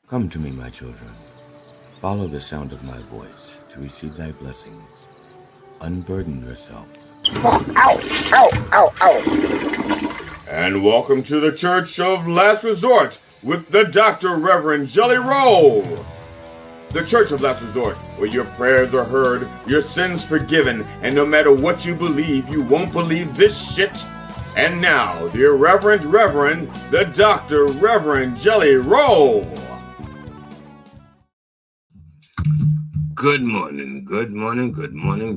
Come to me, my children. Follow the sound of my voice to receive thy blessings. Unburden yourself. Ow! Ow! Ow! Ow! And welcome to the Church of Last Resort with the Dr. Reverend Jelly Roll. The Church of Last Resort, where your prayers are heard, your sins forgiven, and no matter what you believe, you won't believe this shit. And now, the Irreverent Reverend, the Dr. Reverend Jelly Roll. Good morning,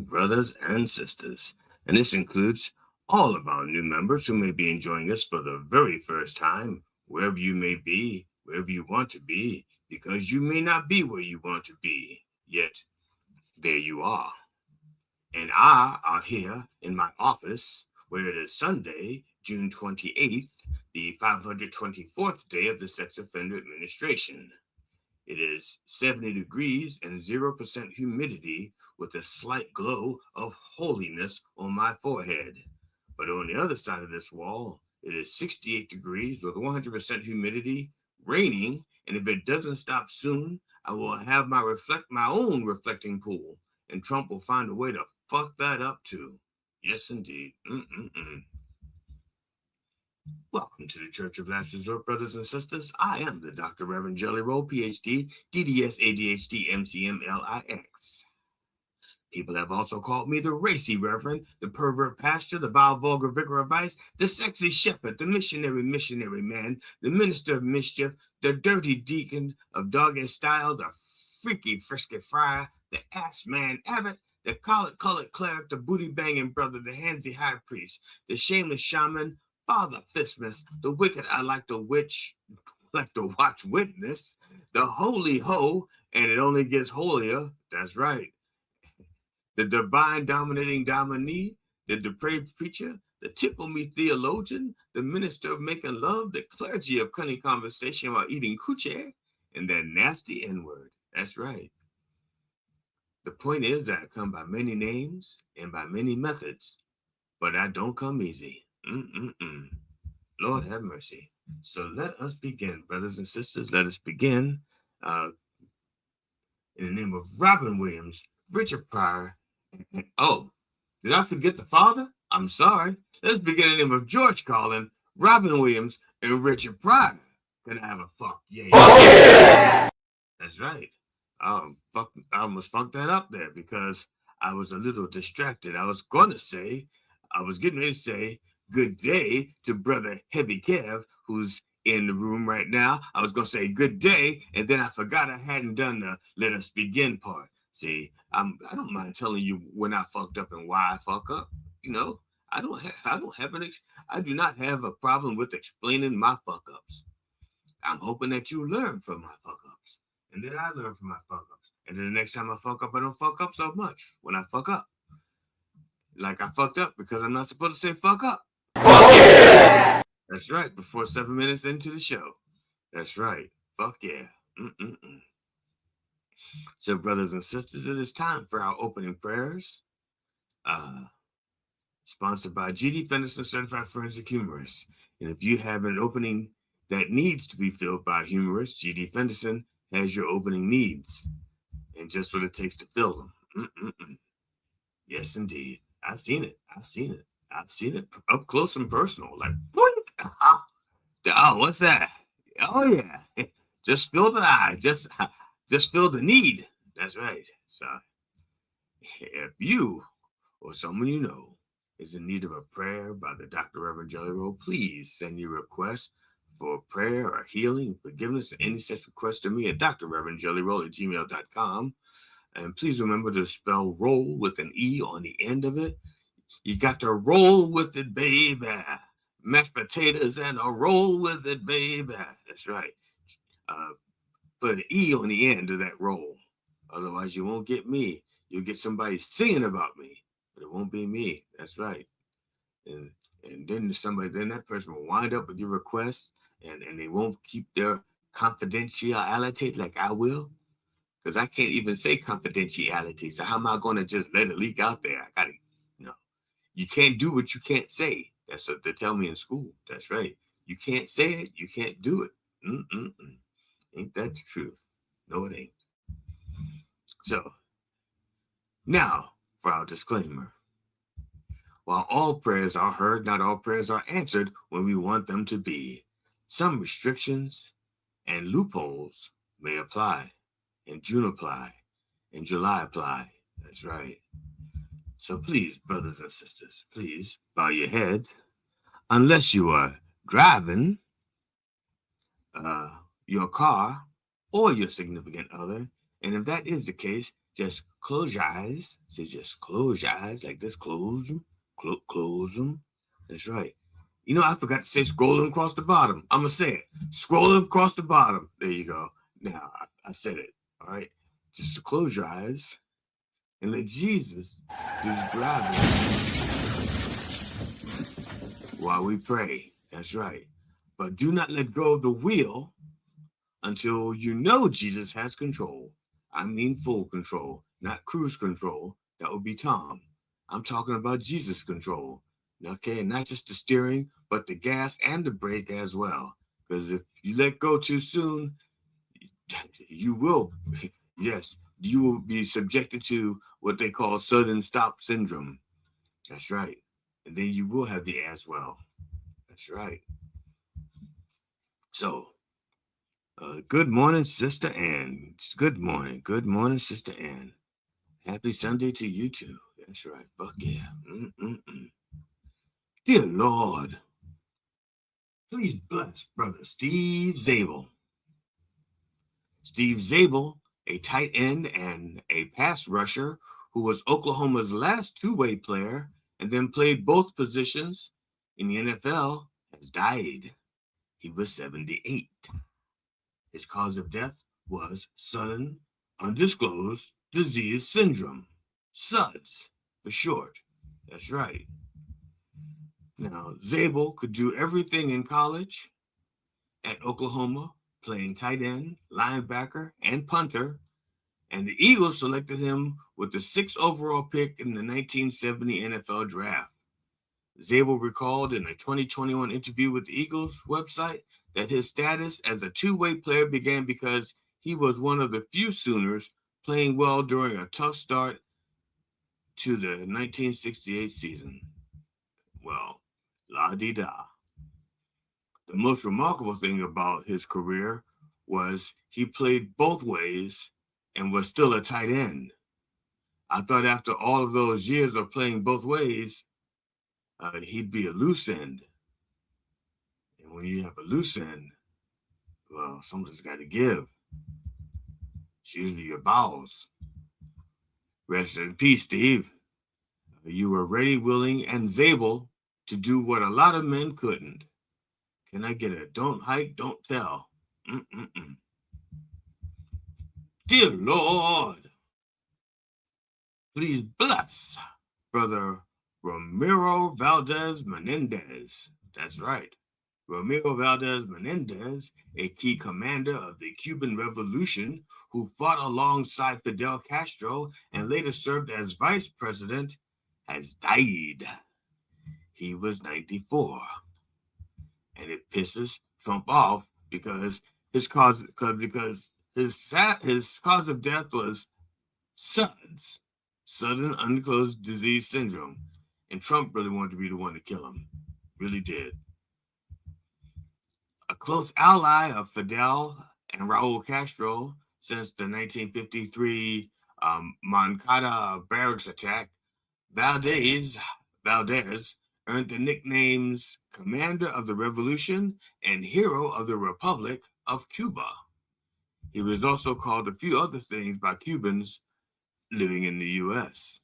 brothers and sisters. And this includes all of our new members who may be enjoying us for the very first time, wherever you may be, wherever you want to be, because you may not be where you want to be, yet there you are. And I are here in my office, where it is Sunday, June 28th, the 524th day of the Sex Offender Administration. It is 70 degrees and 0% humidity with a slight glow of holiness on my forehead. But on the other side of this wall, it is 68 degrees with 100% humidity, raining, and if it doesn't stop soon, I will have my own reflecting pool, and Trump will find a way to fuck that up too. Yes, indeed. Welcome to the Church of Last Resort, brothers and sisters. I am the Dr. Reverend Jelly Roll, PhD, DDS, ADHD, MCM, LIX. People have also called me the racy reverend, the pervert pastor, the vile vulgar vicar of vice, the sexy shepherd, the missionary man, the minister of mischief, the dirty deacon of dogged style, the freaky frisky friar, the ass man abbot, the colored cleric, the booty banging brother, the handsy high priest, the shameless shaman, Father Fistmas, the wicked I like to watch witness, the holy hoe, and it only gets holier, that's right. The divine dominating dominee, the depraved preacher, the tickle me theologian, the minister of making love, the clergy of cunning conversation while eating coochie, and that nasty N-word, that's right. The point is that I come by many names and by many methods, but I don't come easy. Lord have mercy. So let us begin, brothers and sisters. Let us begin in the name of Robin Williams, Richard Pryor. Oh, did I forget the father? I'm sorry. Let's begin in the name of George Carlin, Robin Williams, and Richard Pryor. Can I have a fuck? Yeah. That's right. I almost fucked that up there because I was a little distracted. I was getting ready to say, good day to brother Heavy Kev, who's in the room right now. I was going to say good day, and then I forgot I hadn't done the let us begin part. See, I don't mind telling you when I fucked up and why I fuck up. You know, I do not have a problem with explaining my fuck ups. I'm hoping that you learn from my fuck ups, and then I learn from my fuck ups, and then the next time I fuck up, I don't fuck up so much when I fuck up. Like I fucked up because I'm not supposed to say fuck up. Fuck yeah! That's right, before 7 minutes into the show. That's right, fuck yeah. So brothers and sisters, it is time for our opening prayers. Sponsored by G.D. Fenderson, Certified Forensic Humorist. And if you have an opening that needs to be filled by a humorist, G.D. Fenderson has your opening needs. And just what it takes to fill them. Yes, indeed. I've seen it up close and personal. Like, boink! Oh, what's that? Oh yeah, just fill the eye. Just fill the need. That's right. So, if you or someone you know is in need of a prayer by the Dr. Reverend Jelly Roll, please send your request for prayer or healing, forgiveness, or any such request to me at drreverendjellyroll@gmail.com. And please remember to spell roll with an E on the end of it. You got to roll with it, baby. Mashed potatoes and a roll with it, baby. That's right. Put an E on the end of that roll. Otherwise, you won't get me. You'll get somebody singing about me, but it won't be me. That's right. And then that person will wind up with your request, and they won't keep their confidentiality like I will. because I can't even say confidentiality. So how am I going to just let it leak out there? I gotta, no. You can't do what you can't say. That's what they tell me in school. That's right. You can't say it. You can't do it. Mm-mm-mm. Ain't that the truth? No, it ain't. So now for our disclaimer. While all prayers are heard, not all prayers are answered when we want them to be. Some restrictions and loopholes may apply. In June apply. In July apply. That's right. So please, brothers and sisters, please bow your heads. Unless you are driving your car or your significant other. And if that is the case, just close your eyes. Say just close your eyes like this. Close them. Close them. That's right. You know, I forgot to say scrolling across the bottom. I'm going to say it. Scrolling across the bottom. There you go. Now, I said it. All right. Just to close your eyes and let Jesus do the driving while we pray. That's right. But do not let go of the wheel until you know Jesus has control. I mean full control, not cruise control. That would be Tom. I'm talking about Jesus control. Okay, not just the steering, but the gas and the brake as well. Because if you let go too soon, you will, yes, you will be subjected to what they call sudden stop syndrome. That's right. And then you will have the as well. That's right. So, good morning, Sister Ann. Good morning. Good morning, Sister Ann. Happy Sunday to you too. That's right. Fuck yeah. Mm-mm-mm. Dear Lord, please bless Brother Steve Zabel. Steve Zabel, a tight end and a pass rusher who was Oklahoma's last two-way player and then played both positions in the NFL, has died. He was 78. His cause of death was sudden, undisclosed disease syndrome. SUDS for short. That's right. Now, Zabel could do everything in college at Oklahoma, playing tight end, linebacker, and punter, and the Eagles selected him with the 6th overall pick in the 1970 NFL Draft. Zabel recalled in a 2021 interview with the Eagles website that his status as a two-way player began because he was one of the few Sooners playing well during a tough start to the 1968 season. Well, la-di-da. The most remarkable thing about his career was he played both ways and was still a tight end. I thought after all of those years of playing both ways, he'd be a loose end. And when you have a loose end, well, something's got to give. It's usually your bowels. Rest in peace, Steve. You were ready, willing, and able to do what a lot of men couldn't. Can I get a don't hike, don't tell? Mm-mm-mm. Dear Lord, please bless Brother Ramiro Valdez Menendez. That's right. Ramiro Valdez Menendez, a key commander of the Cuban Revolution who fought alongside Fidel Castro and later served as vice president, has died. He was 94. And it pisses Trump off because his cause of death was SUDS, sudden undisclosed disease syndrome. And Trump really wanted to be the one to kill him. Really did. A close ally of Fidel and Raul Castro since the 1953 Moncada barracks attack, Valdez earned the nicknames Commander of the Revolution and Hero of the Republic of Cuba. He was also called a few other things by Cubans living in the U.S.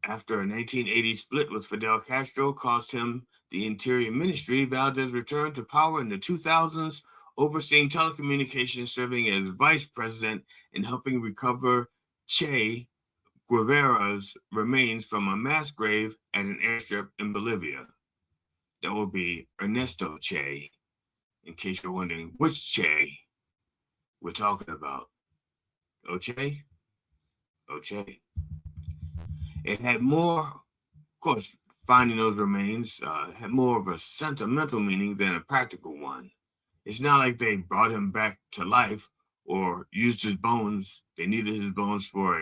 After a 1980 split with Fidel Castro cost him the Interior Ministry, Valdez returned to power in the 2000s, overseeing telecommunications, serving as vice president and helping recover Che Guevara's remains from a mass grave at an airstrip in Bolivia. That would be Ernesto Che, in case you're wondering which Che. we're talking about. Oche? Oche. It had more, of course, finding those remains had more of a sentimental meaning than a practical one. It's not like they brought him back to life or used his bones. They needed his bones for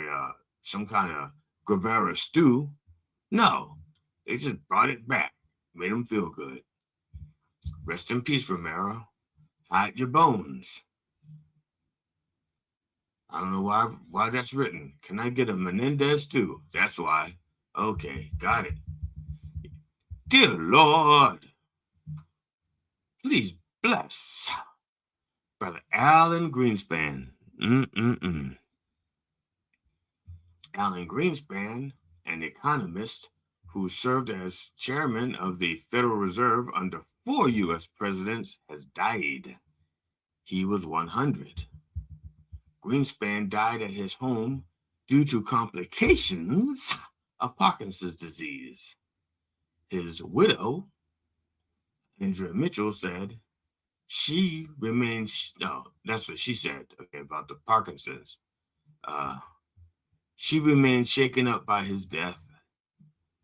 some kind of Guevara stew. No, they just brought it back, made him feel good. Rest in peace, Romero. Hide your bones. I don't know why that's written. Can I get a Menendez stew? That's why. Okay, got it. Dear Lord, please bless Brother Alan Greenspan. Alan Greenspan, an economist who served as chairman of the Federal Reserve under 4 U.S. presidents, has died. He was 100. Greenspan died at his home due to complications of Parkinson's disease. His widow, Andrea Mitchell, said she remains, no, that's what she said, okay, about the Parkinson's. She remains shaken up by his death,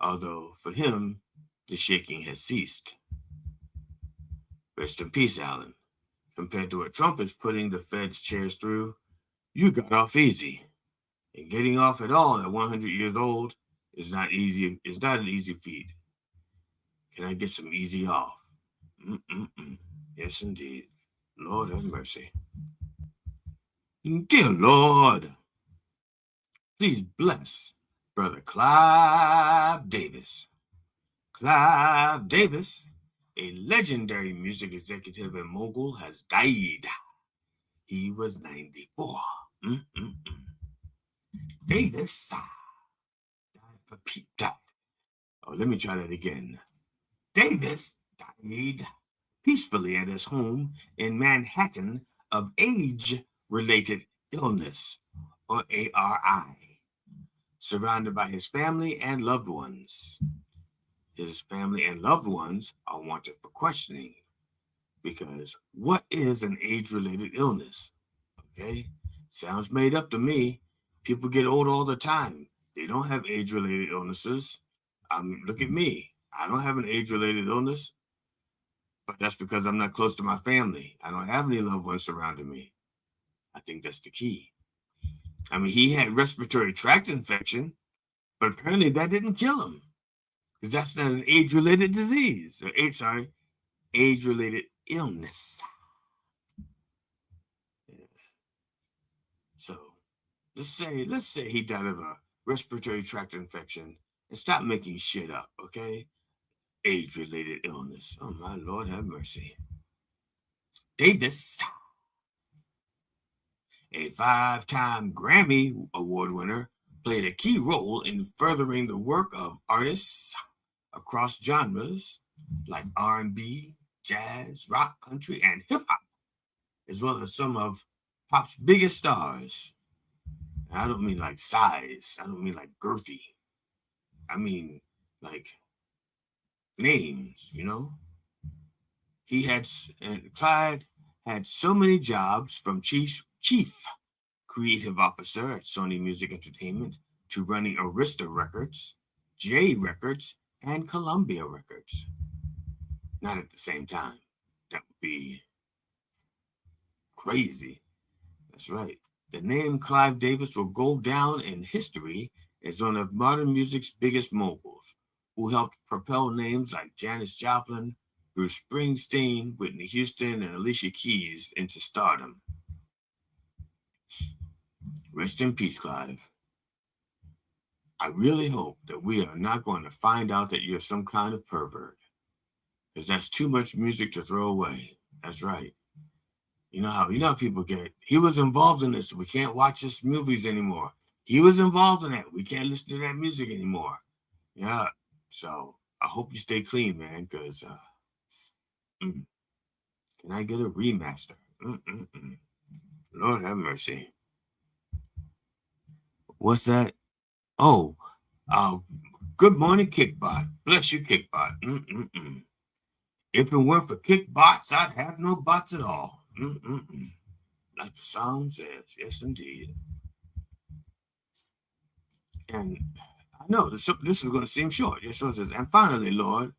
although for him, the shaking has ceased. Rest in peace, Alan. Compared to what Trump is putting the Fed's chairs through, you got off easy. And getting off at all at 100 years old is not easy. It's not an easy feat. Can I get some easy off? Yes, indeed. Lord have mercy. Dear Lord, please bless Brother Clive Davis. Clive Davis, a legendary music executive and mogul, has died. He was 94. Davis died. Oh, let me try that again. Davis died peacefully at his home in Manhattan of age-related illness, or ARI, surrounded by his family and loved ones. His family and loved ones are wanted for questioning, because what is an age-related illness? Okay, sounds made up to me. People get old all the time. They don't have age-related illnesses. Look at me. I don't have an age-related illness, but that's because I'm not close to my family. I don't have any loved ones surrounding me. I think that's the key. I mean, he had respiratory tract infection, but apparently that didn't kill him, because that's not an age-related disease. Age-related illness. Yeah. So let's say he died of a respiratory tract infection, and stop making shit up, okay? Age-related illness. Oh, my Lord have mercy. Davis, a 5-time Grammy Award winner, played a key role in furthering the work of artists across genres like R&B, jazz, rock, country, and hip-hop, as well as some of pop's biggest stars. I don't mean like size. I don't mean like girthy. I mean like names, you know? Clyde had so many jobs, from chief creative officer at Sony Music Entertainment to running Arista Records, J Records, and Columbia Records. Not at the same time. That would be crazy. That's right. The name Clive Davis will go down in history as one of modern music's biggest moguls, who helped propel names like Janis Joplin, Bruce Springsteen, Whitney Houston, and Alicia Keys into stardom. Rest in peace, Clive. I really hope that we are not going to find out that you're some kind of pervert, because that's too much music to throw away. That's right. You know how people get, he was involved in this, we can't watch his movies anymore. He was involved in that, we can't listen to that music anymore. Yeah, so I hope you stay clean, man, because can I get a remaster? Lord have mercy. What's that? Oh, good morning, Kickbot. Bless you, Kickbot. If it weren't for Kickbots, I'd have no bots at all. like the song says. Yes, indeed. And I know this is going to seem short. Yes, so it says, and finally, Lord,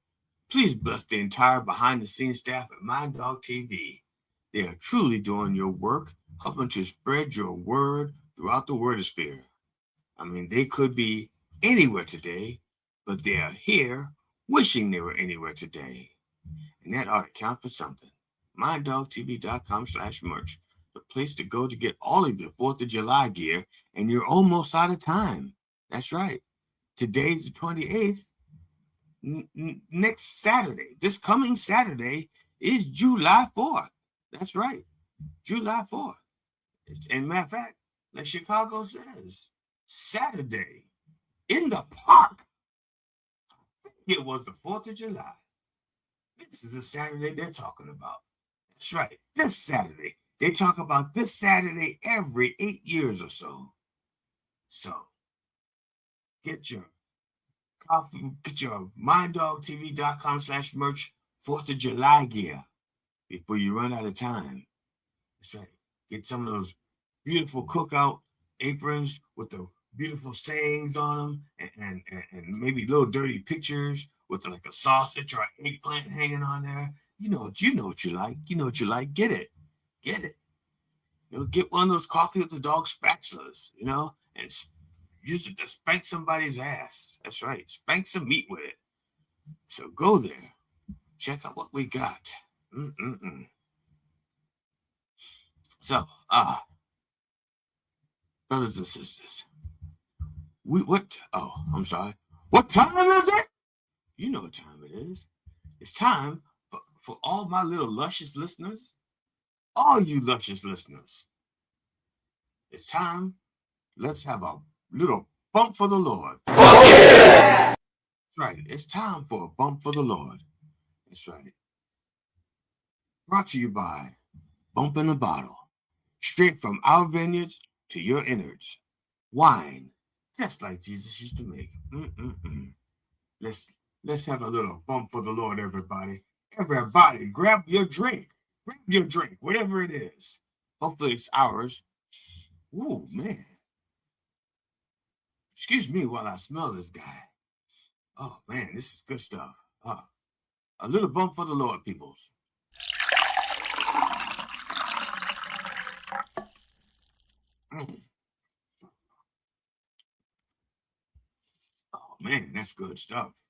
please bless the entire behind-the-scenes staff at Mind Dog TV. They are truly doing your work, helping to spread your word throughout the wordosphere. I mean, they could be anywhere today, but they are here wishing they were anywhere today. And that ought to count for something. MindDogTV.com/merch, the place to go to get all of your 4th of July gear, and you're almost out of time. That's right. Today's the 28th. Next Saturday, this coming Saturday, is July 4th. That's right. July 4th. And matter of fact, like Chicago says, Saturday in the park. It was the 4th of July. This is the Saturday they're talking about. That's right. This Saturday. They talk about this Saturday every 8 years or so. So get your coffee, get your MindDogTV.com/merch 4th of July gear before you run out of time. That's right. Get some of those beautiful cookout aprons with the beautiful sayings on them, and maybe little dirty pictures with like a sausage or an eggplant hanging on there. You know what you like. You know what you like. Get it. Get one of those coffee with the dog spatulas, and use it to spank somebody's ass. That's right. Spank some meat with it. So go there. Check out what we got. So, brothers and sisters, I'm sorry. What time is it? You know what time it is. It's time for all my little luscious listeners, all you luscious listeners. It's time. Let's have a little bump for the Lord. Oh, yeah! That's right. It's time for a bump for the Lord. That's right. Brought to you by Bump in a Bottle. Straight from our vineyards to your innards. Wine, just like Jesus used to make. Let's have a little bump for the Lord, everybody. Everybody, grab your drink. Whatever it is. Hopefully it's ours. Ooh, man. Excuse me while I smell this guy. Oh, man, this is good stuff. A little bump for the Lord, peoples. Oh, man, that's good stuff.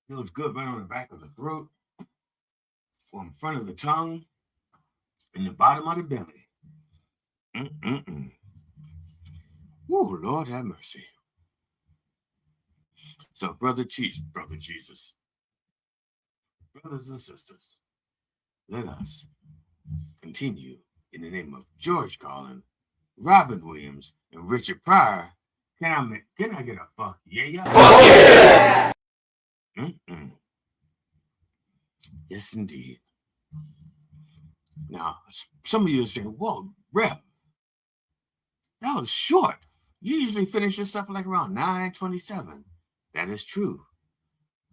Feels good right on the back of the throat, from front of the tongue, and the bottom of the belly. Woo, Lord have mercy. So, brother Jesus, brothers and sisters, let us continue in the name of George Carlin, Robin Williams, and Richard Pryor. Can I get a fuck yeah? Fuck yeah! Yes, indeed. Now, some of you are saying, whoa, Rev, that was short. You usually finish this up like around 9:27. That is true.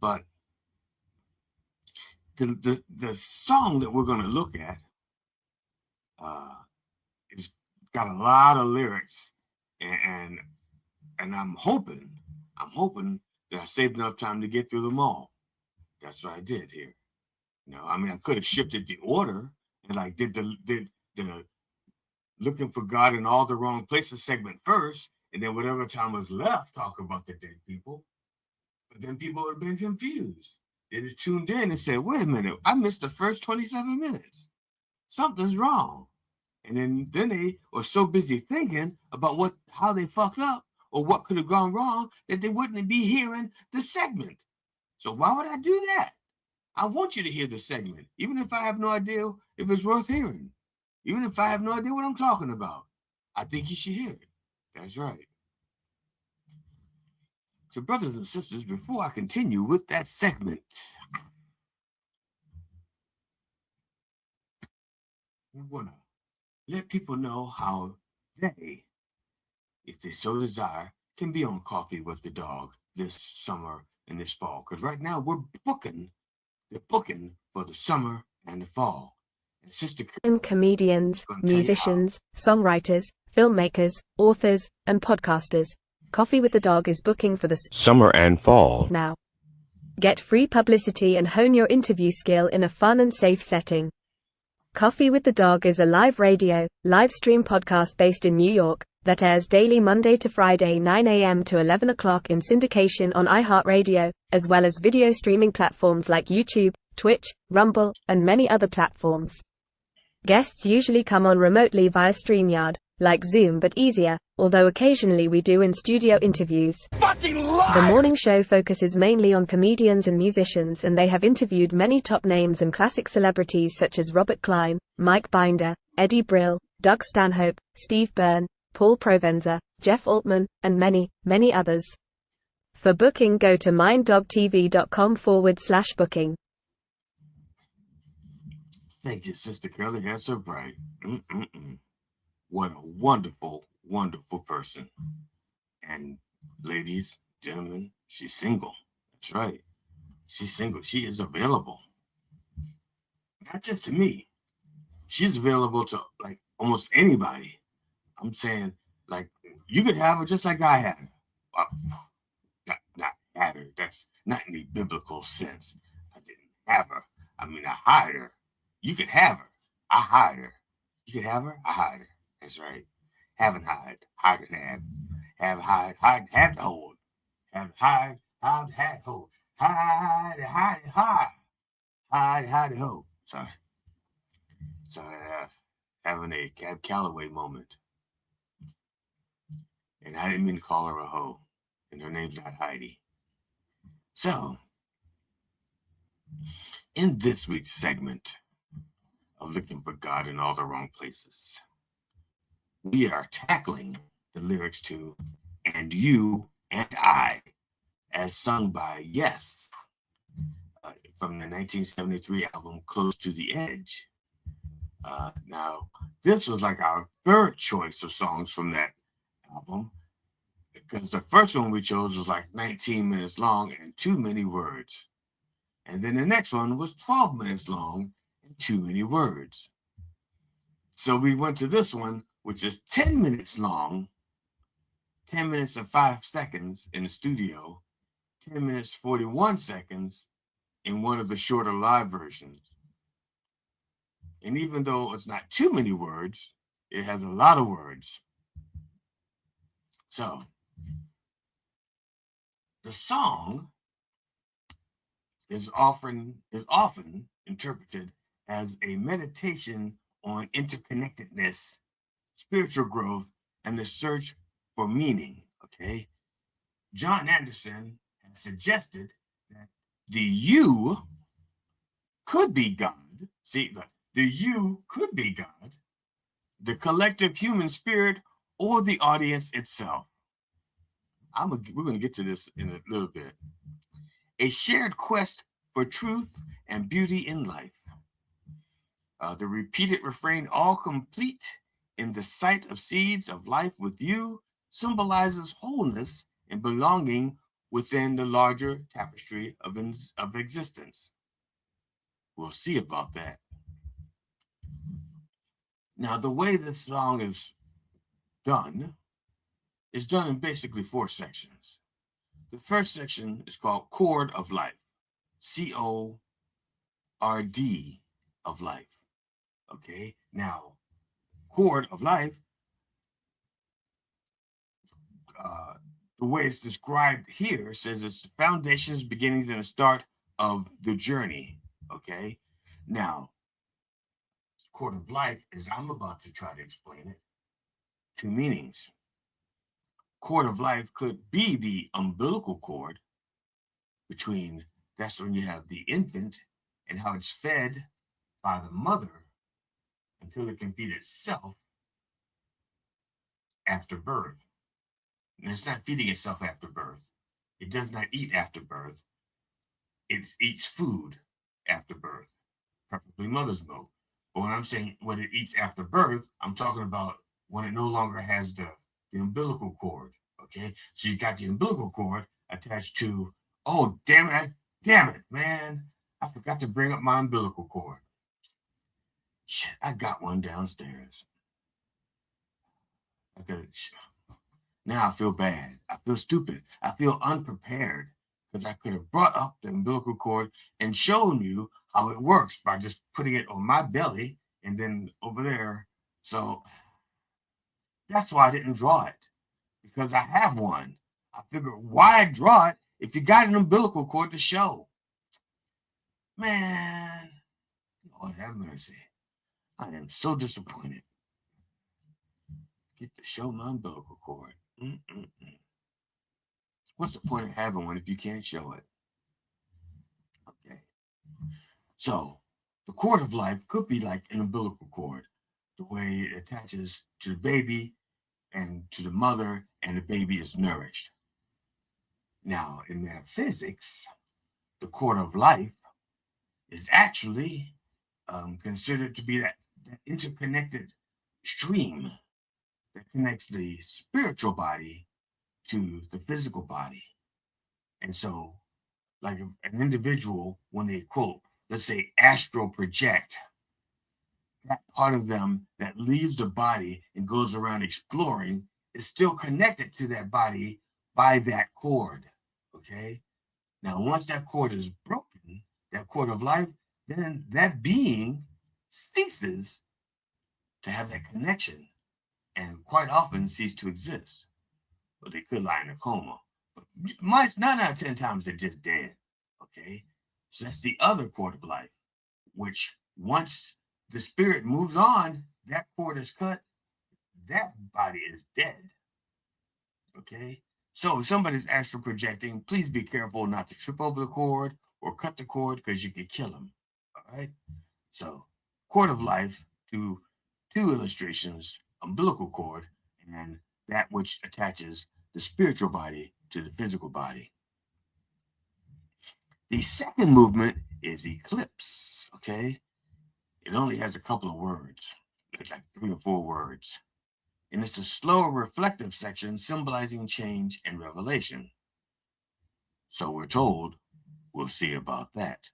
But the song that we're going to look at it's got a lot of lyrics, and I'm hoping that I saved enough time to get through them all. That's what I did here. I could have shifted the order and like did the looking for God in all the wrong places segment first, and then whatever time was left, talk about the dead people. But then people would have been confused. They just tuned in and said, wait a minute, I missed the first 27 minutes. Something's wrong. And then they were so busy thinking about how they fucked up or what could have gone wrong that they wouldn't be hearing the segment. So why would I do that? I want you to hear the segment, even if I have no idea if it's worth hearing. Even if I have no idea what I'm talking about. I think you should hear it. That's right. So, brothers and sisters, before I continue with that segment, we're going to let people know how they, if they so desire, can be on Coffee with the Dog this summer and this fall. Because right now we're booking for the summer and the fall. And Sister And comedians, gonna tell you how. musicians, songwriters, filmmakers, authors, and podcasters. Coffee with the Dog is booking for the Summer and fall. now. Get free publicity and hone your interview skill in a fun and safe setting. Coffee with the Dog is a live radio, live stream podcast based in New York that airs daily Monday to Friday 9 a.m. to 11 o'clock in syndication on iHeartRadio, as well as video streaming platforms like YouTube, Twitch, Rumble, and many other platforms. Guests usually come on remotely via StreamYard, like Zoom but easier, although occasionally we do in-studio interviews. The morning show focuses mainly on comedians and musicians, and they have interviewed many top names and classic celebrities such as Robert Klein, Mike Binder, Eddie Brill, Doug Stanhope, Steve Byrne, Paul Provenza, Jeff Altman, and many, many others. For booking, go to minddogtv.com/booking. Thank you, Sister Curly Hair So Bright. What a wonderful, wonderful person. And ladies, gentlemen, she's single. That's right. She's single. She is available. Not just to me. She's available to like almost anybody. I'm saying, like, you could have her just like I had her. Not had her. That's not in the biblical sense. I didn't have her. I mean, I hired her. You could have her. I hired her. You could have her. I hired her. That's right. Haven't hired. Hired and have. Have hired. Hired. Had to hold. Have hired. Hired. Had hold. Hired. Hired. Hired. Hired. Hired. Hold. Sorry. Having a Cab Calloway moment. And I didn't mean to call her a hoe. And her name's not Heidi. So, in this week's segment of Looking for God in All the Wrong Places, we are tackling the lyrics to And You and I, as sung by Yes, from the 1973 album Close to the Edge. Now, this was like our third choice of songs from that album, because the first one we chose was like 19 minutes long and too many words. And then the next one was 12 minutes long and too many words. So we went to this one, which is 10 minutes long, 10 minutes and 5 seconds in the studio, 10 minutes 41 seconds in one of the shorter live versions. And even though it's not too many words, it has a lot of words. So, the song is often interpreted as a meditation on interconnectedness, spiritual growth, and the search for meaning, okay? John Anderson has suggested that the you could be God. See, the you could be God, the collective human spirit, or the audience itself. We're going to get to this in a little bit. A shared quest for truth and beauty in life. The repeated refrain, all complete in the sight of seeds of life with you, symbolizes wholeness and belonging within the larger tapestry of existence. We'll see about that. Now, the way this song is done in basically 4 sections. The first section is called Chord of Life, CORD of life. Okay, now, Chord of Life, the way it's described here says it's the foundations, beginnings, and the start of the journey. Okay, now, Chord of Life, as I'm about to try to explain it, 2 meanings. Chord of life could be the umbilical cord between, that's when you have the infant and how it's fed by the mother until it can feed itself after birth. And it's not feeding itself after birth. It does not eat after birth. It eats food after birth, preferably mother's milk. But when I'm saying when it eats after birth, I'm talking about when it no longer has the umbilical cord. Okay, so you got the umbilical cord attached to, oh, damn it, man. I forgot to bring up my umbilical cord. I got one downstairs. Now I feel bad. I feel stupid. I feel unprepared because I could have brought up the umbilical cord and shown you how it works by just putting it on my belly and then over there. So that's why I didn't draw it, because I have one. I figured, why draw it if you got an umbilical cord to show? Man, Lord have mercy. I am so disappointed. Get to show my umbilical cord. What's the point of having one if you can't show it? Okay. So the cord of life could be like an umbilical cord, the way it attaches to the baby and to the mother, and the baby is nourished. Now, in metaphysics, the cord of life is actually considered to be that interconnected stream that connects the spiritual body to the physical body. And so, like an individual, when they quote, let's say, astral project, that part of them that leaves the body and goes around exploring is still connected to that body by that cord. Okay. Now, once that cord is broken, that cord of life, then that being ceases to have that connection and quite often cease to exist. But they could lie in a coma. But 9 out of 10 times they're just dead. Okay. So that's the other cord of life, which once the spirit moves on, that cord is cut, that body is dead. Okay. So if somebody's astral projecting, please be careful not to trip over the cord or cut the cord, because you could kill them. All right. So cord of life, to 2 illustrations, umbilical cord and that which attaches the spiritual body to the physical body. The second movement is eclipse. Okay. It only has a couple of words, like 3 or 4 words. And it's a slow reflective section symbolizing change and revelation. So we're told, we'll see about that.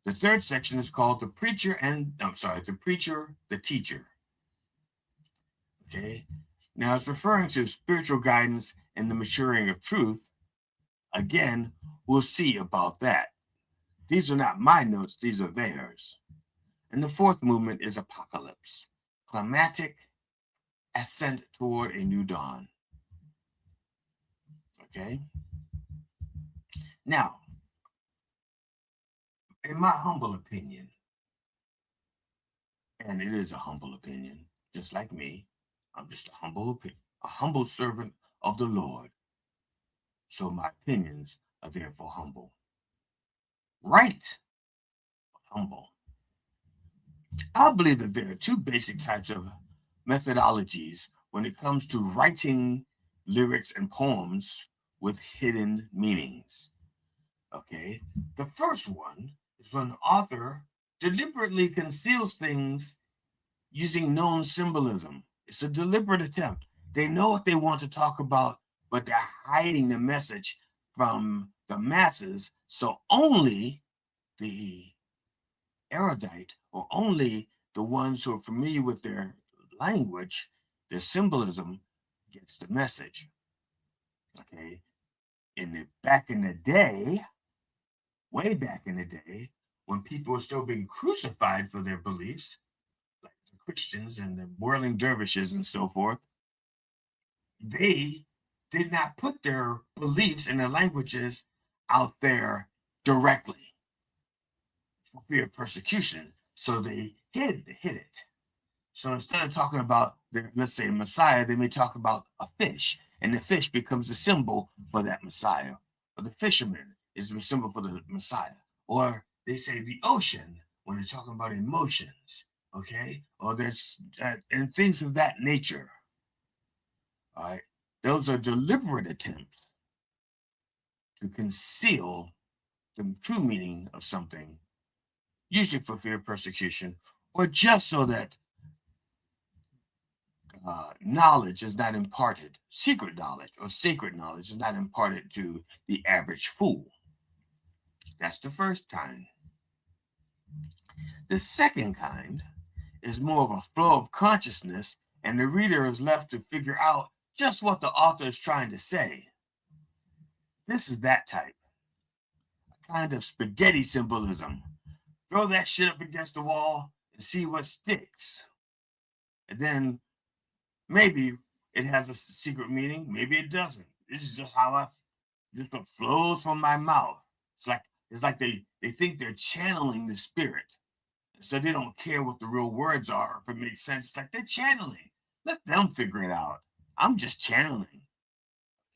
The third section is called the preacher, the teacher. Okay. Now it's referring to spiritual guidance and the maturing of truth. Again, we'll see about that. These are not my notes, these are theirs. And the fourth movement is apocalypse, climatic ascent toward a new dawn. Okay. Now, in my humble opinion, and it is a humble opinion, just like me, I'm just a humble servant of the Lord. So my opinions are therefore humble. Right, humble. I believe that there are 2 basic types of methodologies when it comes to writing lyrics and poems with hidden meanings. Okay, the first one is when the author deliberately conceals things using known symbolism. It's a deliberate attempt. They know what they want to talk about, but they're hiding the message from the masses, so only the erudite, or only the ones who are familiar with their language, their symbolism, gets the message. Okay, back in the day, way back in the day, when people were still being crucified for their beliefs, like the Christians and the whirling dervishes and so forth, they did not put their beliefs and their languages out there directly for fear of persecution. So they hid it. So instead of talking about let's say Messiah, they may talk about a fish, and the fish becomes a symbol for that Messiah. Or the fisherman is a symbol for the Messiah. Or they say the ocean when they're talking about emotions, okay? Or there's and things of that nature. All right, those are deliberate attempts to conceal the true meaning of something, usually for fear of persecution, or just so that knowledge is not imparted, secret knowledge or sacred knowledge is not imparted to the average fool. That's the first kind. The second kind is more of a flow of consciousness, and the reader is left to figure out just what the author is trying to say. This is that type, a kind of spaghetti symbolism. Throw that shit up against the wall and see what sticks. And then maybe it has a secret meaning, maybe it doesn't. This is just what flows from my mouth. It's like they think they're channeling the spirit. So they don't care what the real words are, if it makes sense. It's like they're channeling. Let them figure it out. I'm just channeling.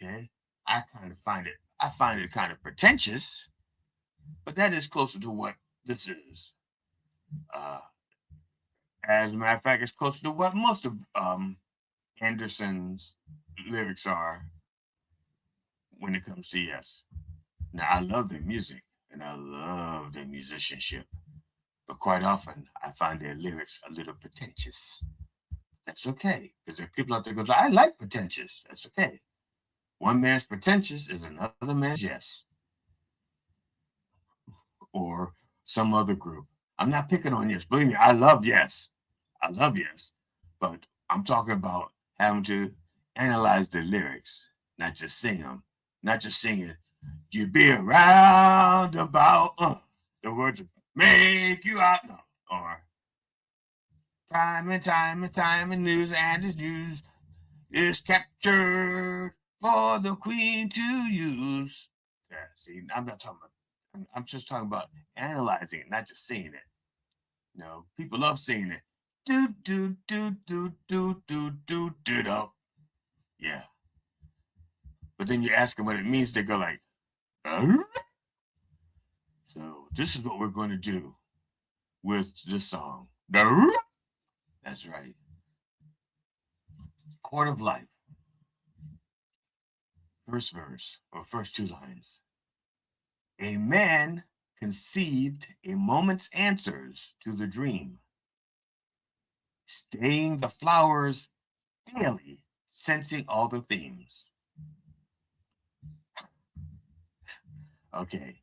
Okay. I find it kind of pretentious, but that is closer to what this is. As a matter of fact, it's closer to what most of Anderson's lyrics are when it comes to Yes. Now, I love their music and I love their musicianship, but quite often I find their lyrics a little pretentious. That's okay, because there are people out there who go, I like pretentious. That's okay. One man's pretentious is another man's Yes. Or some other group. I'm not picking on Yes. Believe me, I love Yes. But I'm talking about having to analyze the lyrics, not just sing them, not just singing. You be around about, the words make you out, no, or time and time and news and his news is captured for the queen to use. Yeah, see, I'm not talking about, I'm just talking about analyzing it, not just singing it. No, people love singing it. Do, do, do, do, do, do, do, do, do. Yeah. But then you ask them what it means, they go like, So this is what we're going to do with this song. That's right. Chord of Life. First verse, or first two lines. A man conceived a moment's answers to the dream, staying the flowers daily, sensing all the themes. Okay.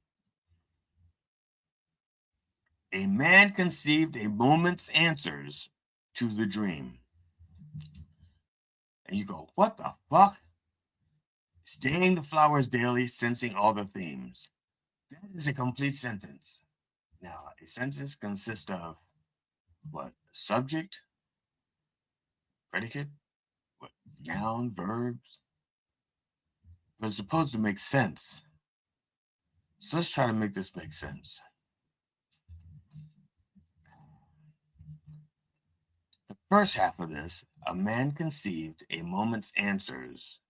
A man conceived a moment's answers to the dream. And you go, what the fuck? Staying the flowers daily, sensing all the themes. That is a complete sentence. Now, a sentence consists of what? Subject, predicate, what? Noun, verbs. But it's supposed to make sense. So let's try to make this make sense. The first half of this, a man conceived a moment's answers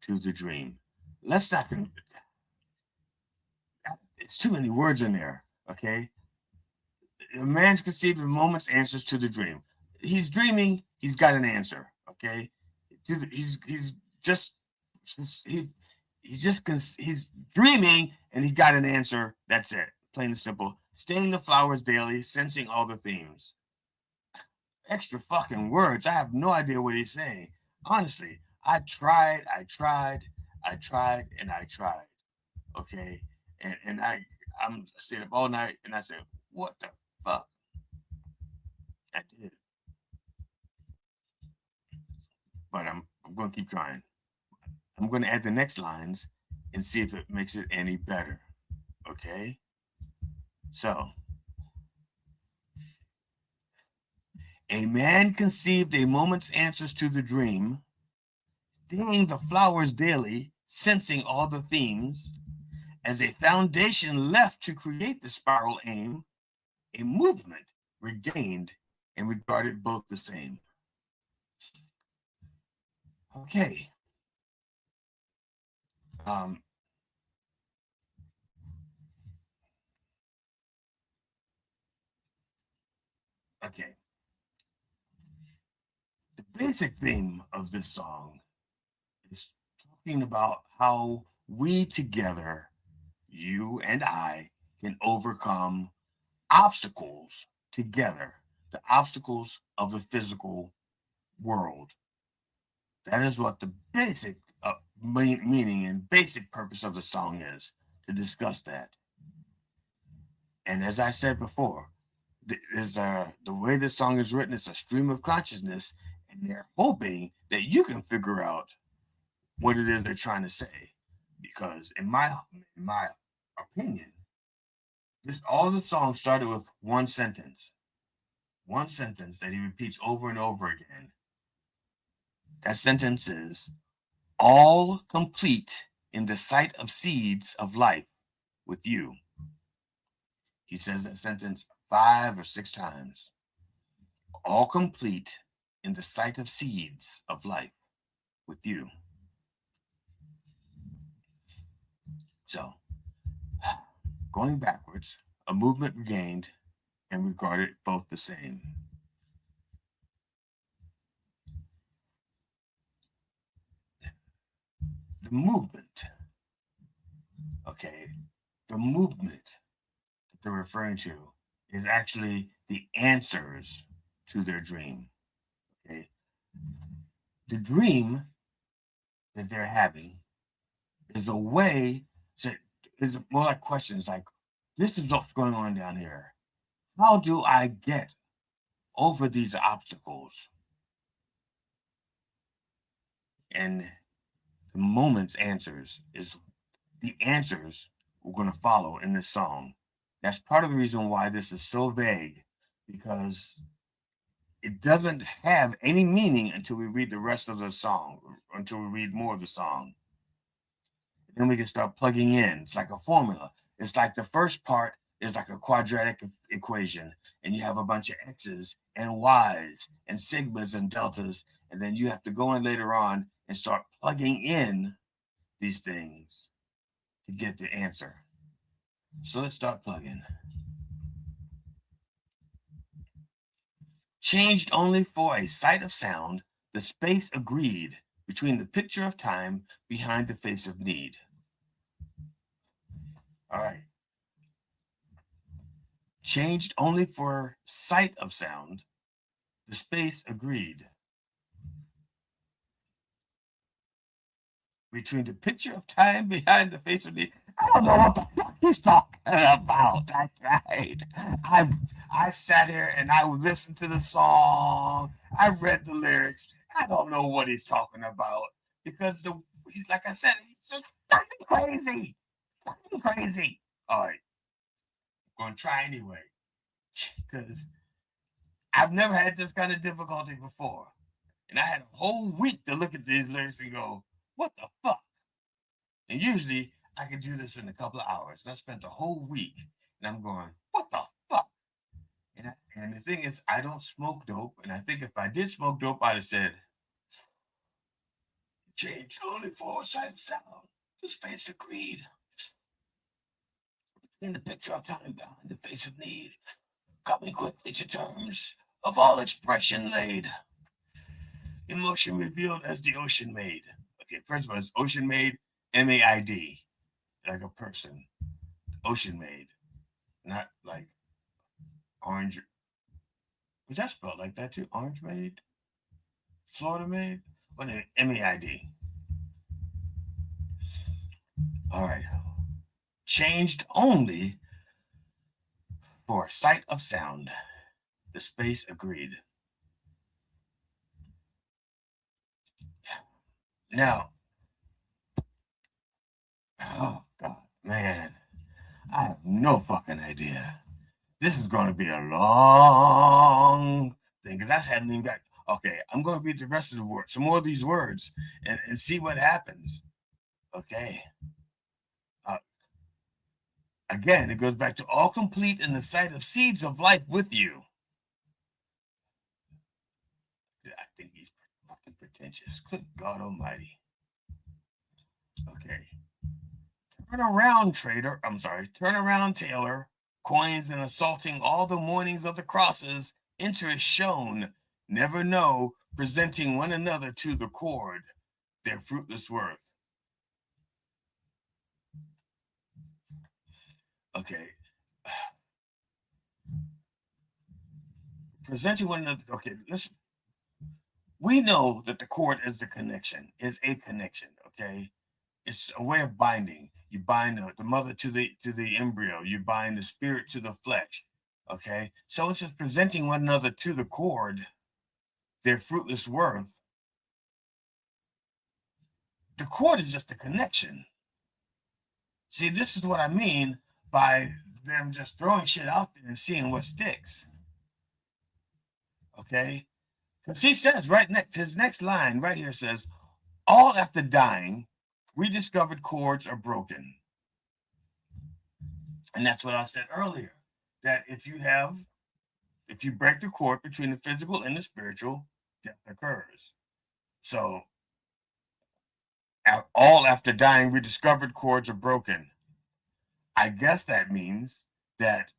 to the dream. Let's not, it's too many words in there, okay? A man's conceived a moment's answers to the dream. He's dreaming, he's got an answer, okay? He's dreaming and he got an answer. That's it, plain and simple. Staying the flowers daily, sensing all the themes. Extra fucking words. I have no idea what he's saying. Honestly, I tried. Okay. And I'm staying up all night and I said, what the fuck? I did. But I'm going to keep trying. I'm going to add the next lines and see if it makes it any better. Okay? So, a man conceived a moment's answers to the dream, staying the flowers daily, sensing all the themes, as a foundation left to create the spiral aim, a movement regained and regarded both the same. Okay. Okay. The basic theme of this song is talking about how we together, you and I, can overcome obstacles together, the obstacles of the physical world. That is what the basic meaning and basic purpose of the song is, to discuss that. And as I said before, the way this song is written, it's a stream of consciousness, and they're hoping that you can figure out what it is they're trying to say. Because in my opinion, all the songs started with one sentence that he repeats over and over again. That sentence is, all complete in the sight of seeds of life with you. He says that sentence 5 or 6 times. All complete in the sight of seeds of life with you. So, going backwards, a movement regained and regarded both the same. The movement that they're referring to is actually the answers to their dream. Okay. The dream that they're having is a way to, is more like questions like, this is what's going on down here. How do I get over these obstacles? And the moment's answers is the answers we're going to follow in this song. That's part of the reason why this is so vague, because it doesn't have any meaning until we read the rest of the song, until we read more of the song. Then we can start plugging in. It's like a formula. It's like the first part is like a quadratic equation, and you have a bunch of X's and Y's and sigmas and deltas, and then you have to go in later on and start plugging in these things to get the answer. So let's start plugging. Changed only for a sight of sound, the space agreed between the picture of time behind the face of need. All right. Changed only for sight of sound, the space agreed between the picture of time behind the face of need. I don't know what the fuck he's talking about. I tried. I sat here and I listened to the song. I read the lyrics. I don't know what he's talking about, because he's, like I said, he's just fucking crazy. Fucking crazy. All right. I'm going to try anyway, because I've never had this kind of difficulty before. And I had a whole week to look at these lyrics and go, what the fuck? And usually I can do this in a couple of hours. I spent a whole week and I'm going, what the fuck? And the thing is, I don't smoke dope. And I think if I did smoke dope, I'd have said, change only for a sight of sound. The space agreed. In the picture of time behind the face of need, coming quickly to terms of all expression laid. Emotion revealed as the ocean made. Okay, first of all, it's ocean made, M-A-I-D, like a person. Ocean made, not like orange. Was that spelled like that too? Orange made? Florida made? Well, M-A-I-D. All right. Changed only for sight of sound. The space agreed. Now, oh God, man, I have no fucking idea. This is going to be a long thing, because that's happening back. Okay, I'm going to read the rest of the words, some more of these words, and see what happens. Okay. Again, it goes back to all complete in the sight of seeds of life with you. I think he's fucking pretentious. Good God Almighty. Okay. Turn around, trader. Turn around, Taylor. Coins and assaulting all the mornings of the crosses. Interest shown. Never know. Presenting one another to the cord. Their fruitless worth. Okay. Presenting one another. Okay, we know that the cord is a connection. Okay? It's a way of binding. You bind the mother to the embryo. You bind the spirit to the flesh. Okay, so it's just presenting one another to the cord, their fruitless worth. The cord is just a connection. See, this is what I mean by them just throwing shit out there and seeing what sticks. Okay, because he says right next, his next line right here says, all after dying, rediscovered cords are broken. And that's what I said earlier, that if you break the cord between the physical and the spiritual, death occurs. So all after dying, rediscovered cords are broken. I guess that means that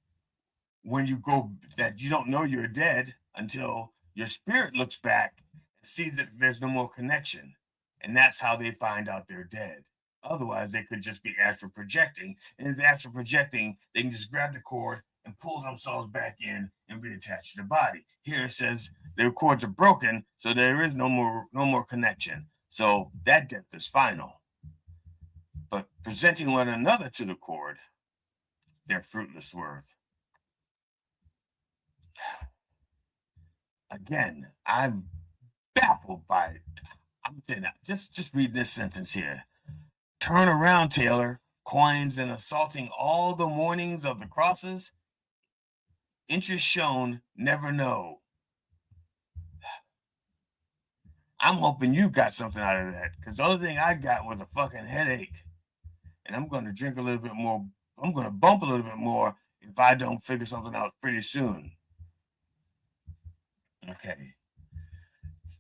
when you go, that you don't know you're dead until your spirit looks back and sees that there's no more connection. And that's how they find out they're dead. Otherwise, they could just be astral projecting. And if astral projecting, they can just grab the cord and pull themselves back in and reattach to the body. Here it says their cords are broken, so there is no more connection. So that death is final. But presenting one another to the cord, their fruitless worth. Again, I'm baffled by it. I'm saying that. Just read this sentence here. Turn around, Taylor. Coins and assaulting all the mornings of the crosses. Interest shown, never know. I'm hoping you got something out of that, because the only thing I got was a fucking headache. And I'm going to drink a little bit more. I'm going to bump a little bit more if I don't figure something out pretty soon. Okay.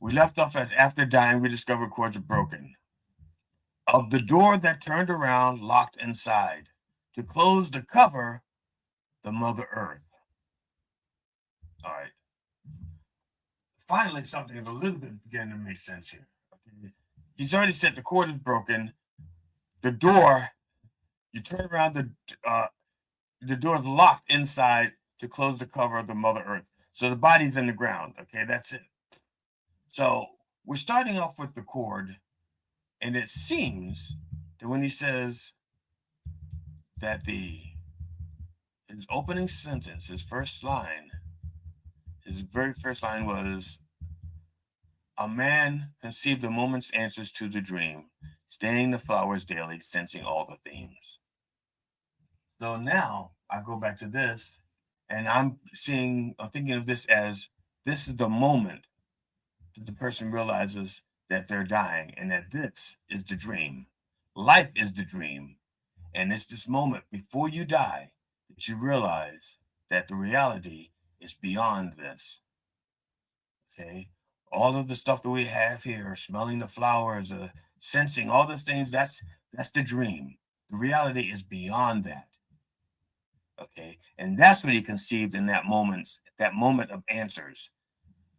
We left off at after dying, we discovered cords are broken. Of the door that turned around, locked inside. To close the cover, the Mother Earth. All right. Finally, something is a little bit beginning to make sense here. Okay. He's already said the cord is broken. The door, you turn around, the door is locked inside to close the cover of the Mother Earth. So the body's in the ground. Okay, that's it. So we're starting off with the cord, and it seems that when he says that his opening sentence, his very first line was, a man conceived a moment's answers to the dream, staying the flowers daily, sensing all the themes. So now I go back to this, and I'm thinking of this as, this is the moment that the person realizes that they're dying and that this is the dream. Life is the dream. And it's this moment before you die that you realize that the reality is beyond this. Okay? All of the stuff that we have here, smelling the flowers, sensing all those things, that's the dream. The reality is beyond that. Okay? And that's what he conceived in that moment of answers,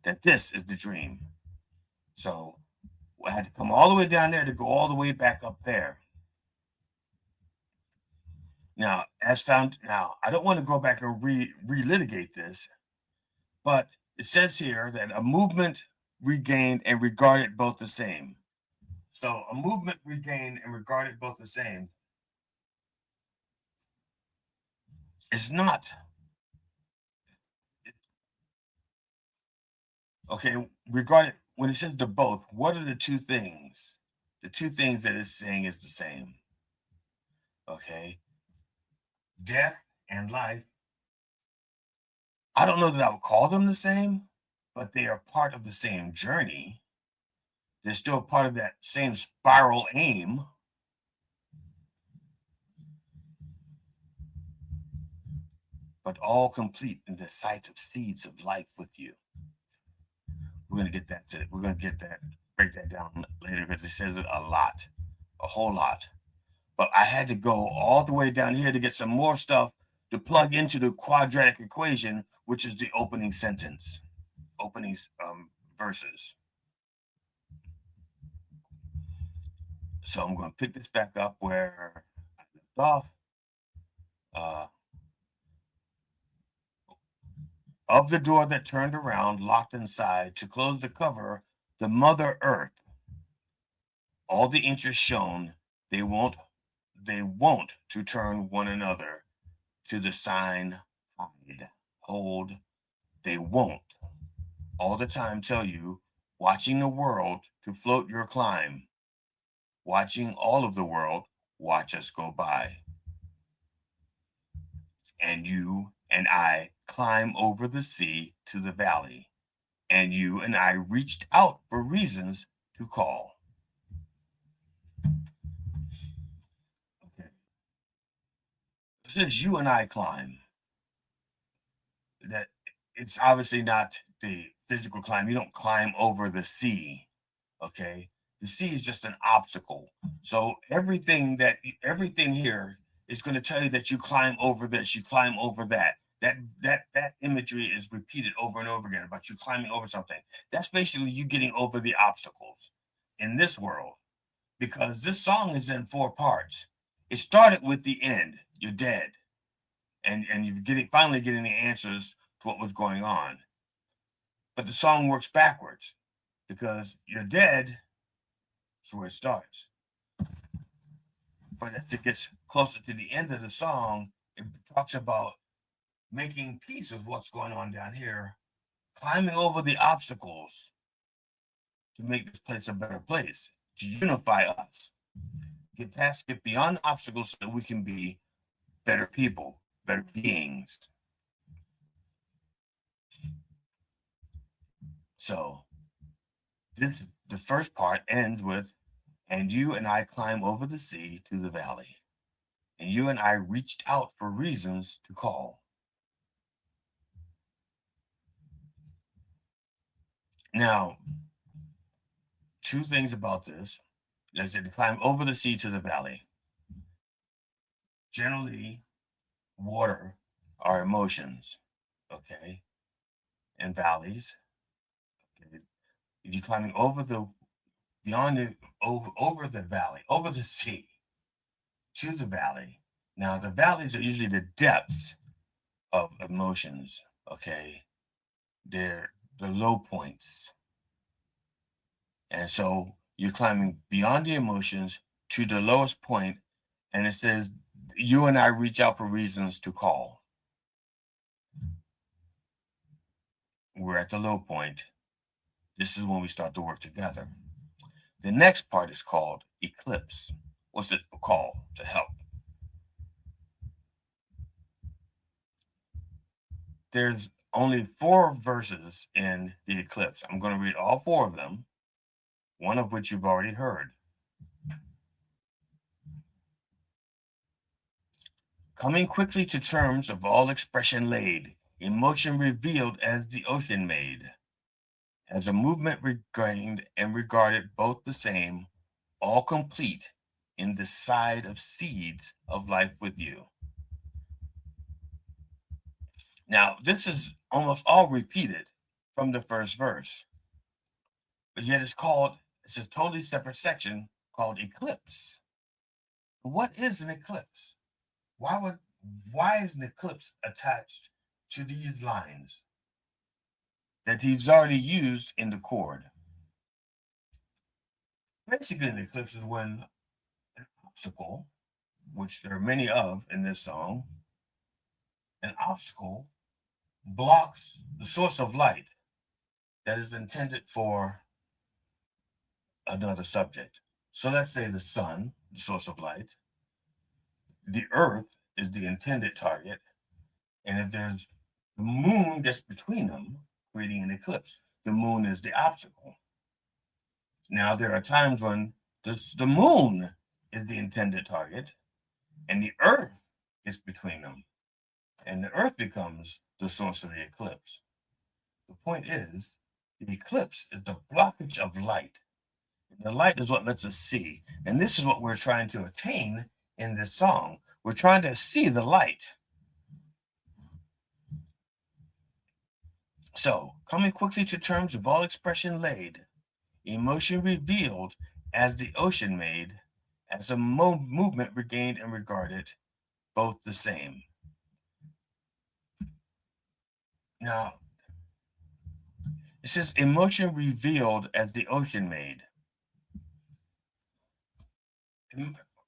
that this is the dream. So I had to come all the way down there to go all the way back up there. Now, I don't want to go back and relitigate this, but it says here that a movement regained and regarded both the same. So a movement regained and regarded both the same. It's not. Okay, regarded, when it says the both, what are the two things? The two things that it's saying is the same. Okay. Death and life. I don't know that I would call them the same, but they are part of the same journey. They're still part of that same spiral aim. But all complete in the sight of seeds of life with you. We're going to break that down later, because it says it a whole lot. But I had to go all the way down here to get some more stuff to plug into the quadratic equation, which is the opening sentence, verses. So I'm going to pick this back up where I left off. Of the door that turned around, locked inside, to close the cover, the Mother Earth. All the interest shown, they won't to turn one another to the sign hide. hold, they won't. All the time tell you, watching the world to float your climb. Watching all of the world, watch us go by. And you and I climb over the sea to the valley. And you and I reached out for reasons to call. Okay. Since you and I climb, that it's obviously not the physical climb. You don't climb over the sea. Okay. The sea is just an obstacle. So everything here is going to tell you that you climb over this, you climb over that. That imagery is repeated over and over again about you climbing over something. That's basically you getting over the obstacles in this world, because this song is in 4 parts. It started with the end. You're dead, and you're finally getting the answers to what was going on. But the song works backwards because you're dead. That's where it starts. But as it gets closer to the end of the song, it talks about making peace with what's going on down here, climbing over the obstacles to make this place a better place, to unify us, get beyond obstacles so that we can be better people, better beings. So the first part ends with, and you and I climb over the sea to the valley, and you and I reached out for reasons to call. Now, 2 things about this. Let's say to climb over the sea to the valley. Generally, water are emotions, okay, and valleys. Okay. If you're climbing over the valley, over the sea to the valley. Now, the valleys are usually the depths of emotions, okay? They're the low points. And so you're climbing beyond the emotions to the lowest point, and it says, you and I reach out for reasons to call. We're at the low point. This is when we start to work together. The next part is called eclipse. What's it called? To help. There's only 4 verses in the eclipse. I'm going to read all 4 of them, one of which you've already heard. Coming quickly to terms of all expression laid, emotion revealed as the ocean made, as a movement regained and regarded both the same, all complete in the side of seeds of life with you. Now, this is almost all repeated from the first verse, but yet it's a totally separate section called eclipse. What is an eclipse? Why is an eclipse attached to these lines that he's already used in the chord? Basically, an eclipse is when an obstacle, which there are many of in this song, an obstacle blocks the source of light that is intended for another subject. So let's say the sun, the source of light, the earth is the intended target, and if there's the moon that's between them, creating an eclipse, the moon is the obstacle. Now, there are times when the moon is the intended target, and the earth is between them, and the earth becomes the source of the eclipse. The point is, the eclipse is the blockage of light. The light is what lets us see. And this is what we're trying to attain in this song. We're trying to see the light. So, coming quickly to terms of all expression laid, emotion revealed as the ocean made, as the movement regained and regarded, both the same. Now, it says emotion revealed as the ocean made.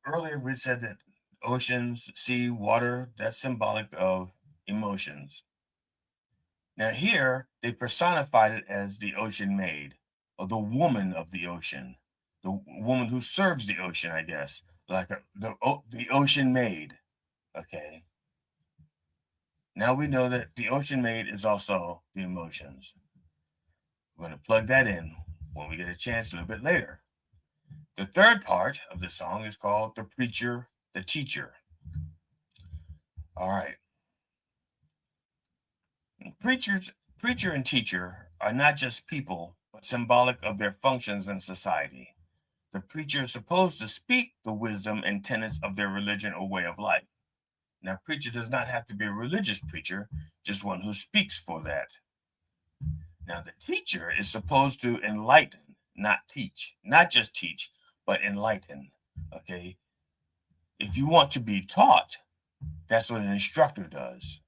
Earlier we said that oceans, sea, water, that's symbolic of emotions. Now here, they personified it as the ocean maid, or the woman of the ocean, the woman who serves the ocean, I guess, like the ocean maid. Okay. Now we know that the ocean maid is also the emotions. We're going to plug that in when we get a chance a little bit later. The third part of the song is called The Preacher, the Teacher. All right. Preacher and teacher are not just people, but symbolic of their functions in society. The preacher is supposed to speak the wisdom and tenets of their religion or way of life. Now, preacher does not have to be a religious preacher, just one who speaks for that. Now, the teacher is supposed to enlighten, not teach, not just teach, but enlighten. Okay. If you want to be taught, that's what an instructor does.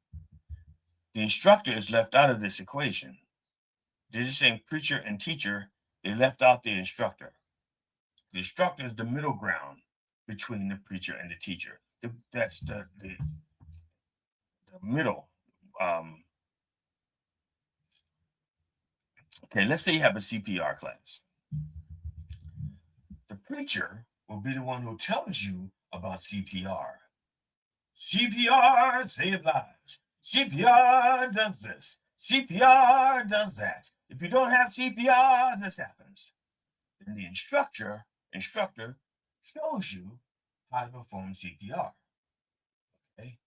The instructor is left out of this equation. They're just saying preacher and teacher, they left out the instructor. The instructor is the middle ground between the preacher and the teacher. That's the middle. Okay, let's say you have a CPR class. The preacher will be the one who tells you about CPR. CPR saves lives. CPR does this. CPR does that. If you don't have CPR, this happens. Then the instructor shows you how to perform CPR. Okay?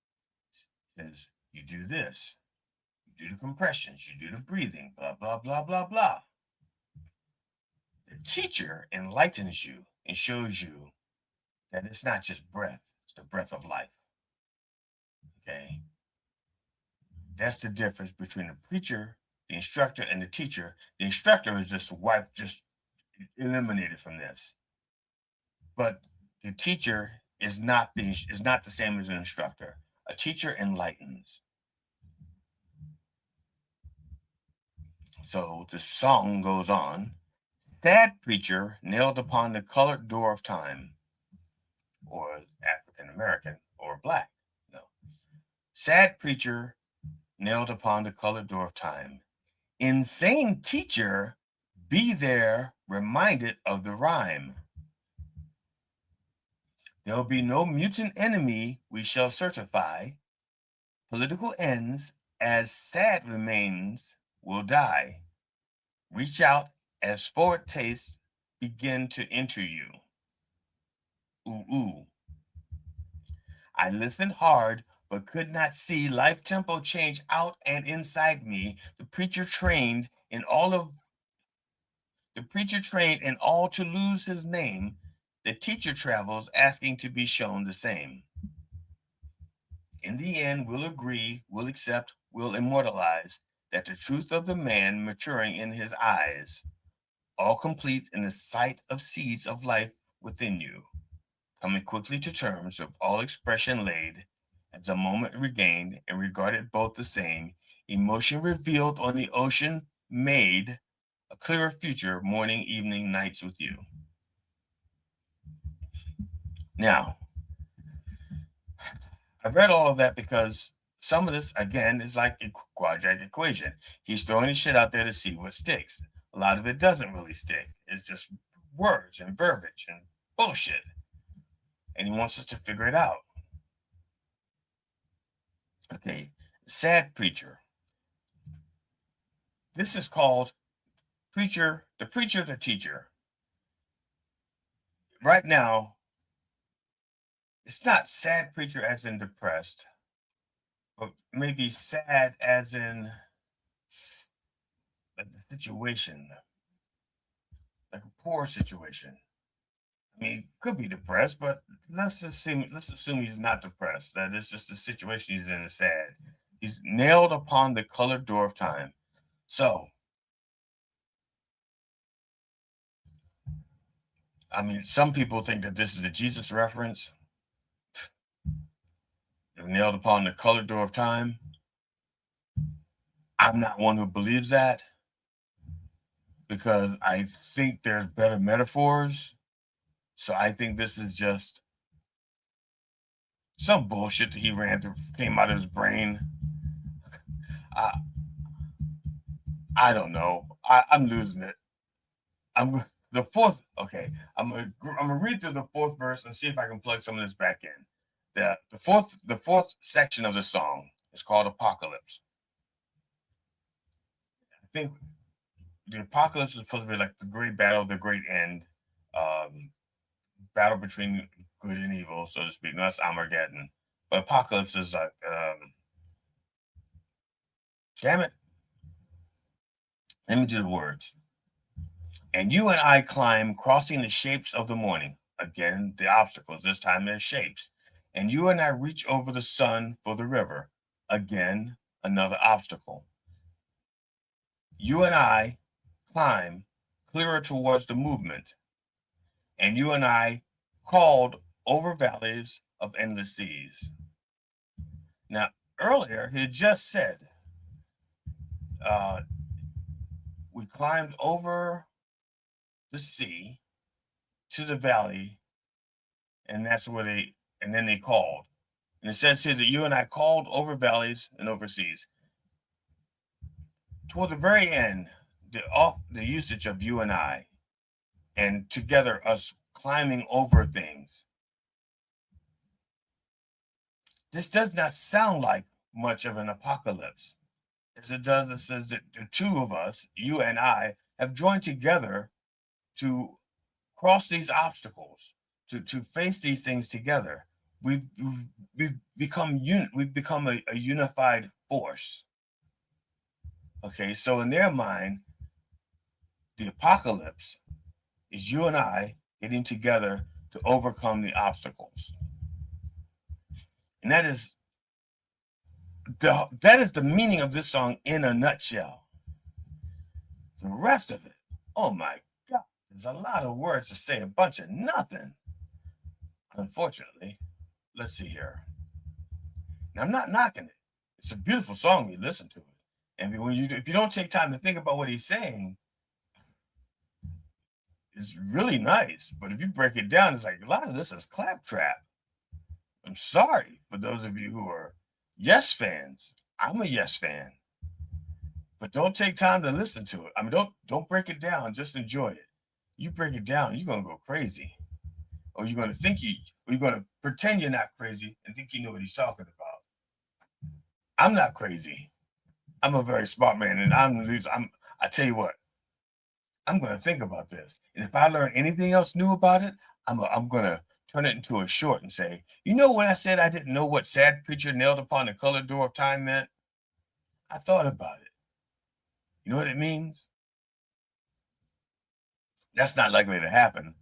Says you do this, you do the compressions, you do the breathing, blah, blah, blah, blah, blah. The teacher enlightens you and shows you that it's not just breath, it's the breath of life. Okay? That's the difference between the preacher, the instructor, and the teacher. The instructor is just eliminated from this. But the teacher is not the same as an instructor. A teacher enlightens. So the song goes on. Sad preacher nailed upon the colored door of time, or African American, or black. No. Sad preacher nailed upon the colored door of time. Insane teacher, be there, reminded of the rhyme. There'll be no mutant enemy we shall certify. Political ends, as sad remains, will die. Reach out as forward tastes begin to enter you. Ooh, ooh. I listened hard, but could not see life tempo change out and inside me. The preacher trained in all to lose his name. The teacher travels asking to be shown the same. In the end, we'll agree, we'll accept, we'll immortalize that the truth of the man maturing in his eyes, all complete in the sight of seeds of life within you, coming quickly to terms of all expression laid, as a moment regained and regarded both the same, emotion revealed on the ocean made, a clearer future, morning, evening, nights with you. Now, I've read all of that because some of this, again, is like a quadratic equation. He's throwing his shit out there to see what sticks. A lot of it doesn't really stick. It's just words and verbiage and bullshit. And he wants us to figure it out. Okay, sad preacher. This is called preacher, the teacher. Right now, it's not sad preacher as in depressed, but maybe sad as in like the situation, like a poor situation. I mean, could be depressed, but let's assume he's not depressed. That it's just the situation he's in is sad. He's nailed upon the colored door of time. So, I mean, some people think that this is a Jesus reference. They're nailed upon the colored door of time. I'm not one who believes that because I think there's better metaphors. So I think this is just some bullshit that he came out of his brain. I don't know. I'm losing it. I'm the fourth. Okay, I'm gonna read through the fourth verse and see if I can plug some of this back in. The fourth section of the song is called Apocalypse. I think the apocalypse is supposed to be like the great battle, the great end, battle between good and evil, so to speak. No, that's Armageddon. But apocalypse is like, damn it. Let me do the words. And you and I climb, crossing the shapes of the morning. Again, the obstacles, this time they're shapes. And you and I reach over the sun for the river. Again, another obstacle. You and I climb clearer towards the movement. And you and I called over valleys of endless seas. Now, earlier, he just said, we climbed over the sea to the valley, and that's where and then they called. And it says here that you and I called over valleys and over seas. Toward the very end, the usage of you and I, and together us climbing over things. This does not sound like much of an apocalypse, as it does. It says that the two of us, you and I, have joined together to cross these obstacles, to face these things together. We've become a unified force. Okay, so in their mind, the apocalypse is you and I getting together to overcome the obstacles. And that is the meaning of this song in a nutshell. The rest of it, oh my God, there's a lot of words to say a bunch of nothing. Unfortunately, let's see here. Now, I'm not knocking it. It's a beautiful song. You listen to it, and if you don't take time to think about what he's saying, it's really nice. But if you break it down, it's like a lot of this is claptrap. I'm sorry for those of you who are Yes fans. I'm a Yes fan, but don't take time to listen to it. I mean, don't break it down. Just enjoy it. You break it down, you're gonna go crazy, or you're gonna pretend you're not crazy and think you know what he's talking about. I'm not crazy. I'm a very smart man, and I tell you what, I'm gonna think about this, and if I learn anything else new about it, I'm gonna turn it into a short and say, you know, when I said I didn't know what sad preacher nailed upon the colored door of time meant, I thought about it. You know what it means? That's not likely to happen.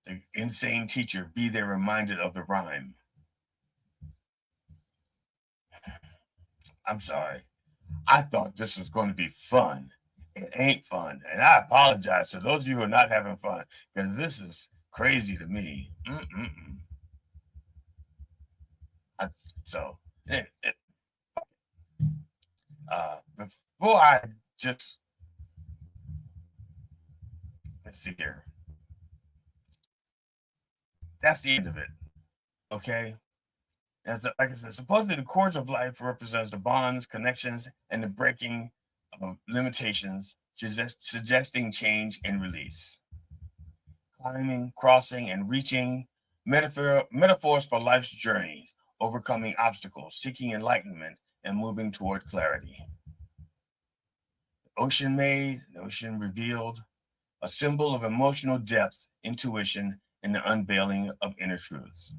The insane teacher, be there reminded of the rhyme. I'm sorry. I thought this was going to be fun. It ain't fun. And I apologize to those of you who are not having fun, because this is crazy to me. Before I just, let's see here. That's the end of it. Okay. And so, like I said, supposedly the course of life represents the bonds, connections, and the breaking of limitations, suggesting change and release. Climbing, crossing, and reaching, metaphors for life's journey, overcoming obstacles, seeking enlightenment, and moving toward clarity. The ocean made, the ocean revealed, a symbol of emotional depth, intuition, and the unveiling of inner truths.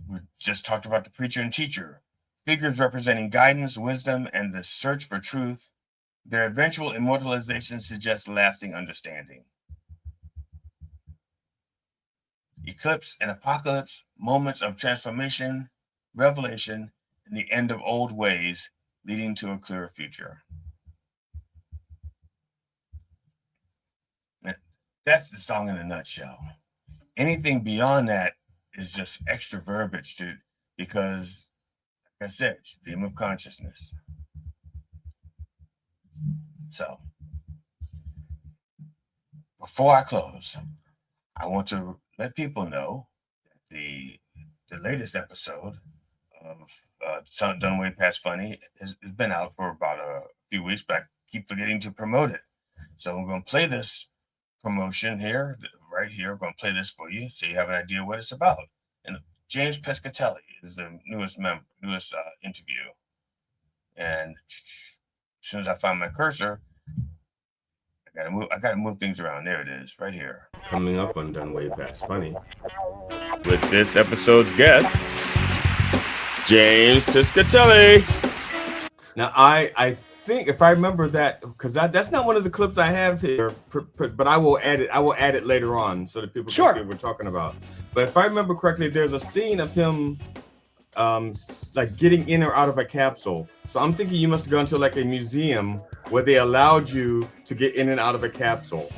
We just talked about the preacher and teacher, figures representing guidance, wisdom, and the search for truth. Their eventual immortalization suggests lasting understanding. Eclipse and apocalypse, moments of transformation, revelation, and the end of old ways, leading to a clearer future. That's the song in a nutshell. Anything beyond that is just extra verbiage because, like I said, stream of consciousness. So, before I close, I want to let people know that the latest episode of Done Way Past Funny. It's been out for about a few weeks, but I keep forgetting to promote it. So I'm going to play this promotion here, right here. I'm going to play this for you so you have an idea what it's about. And James Pescatelli is the newest interview. And as soon as I find my cursor, I gotta move things around. There it is, right here. Coming up on Done Way Past Funny with this episode's guest, James Pescatelli. Now, I think if I remember that, because that's not one of the clips I have here, but I will add it later on so that people can see what we're talking about. But if I remember correctly, there's a scene of him like getting in or out of a capsule. So I'm thinking you must have gone to like a museum where they allowed you to get in and out of a capsule.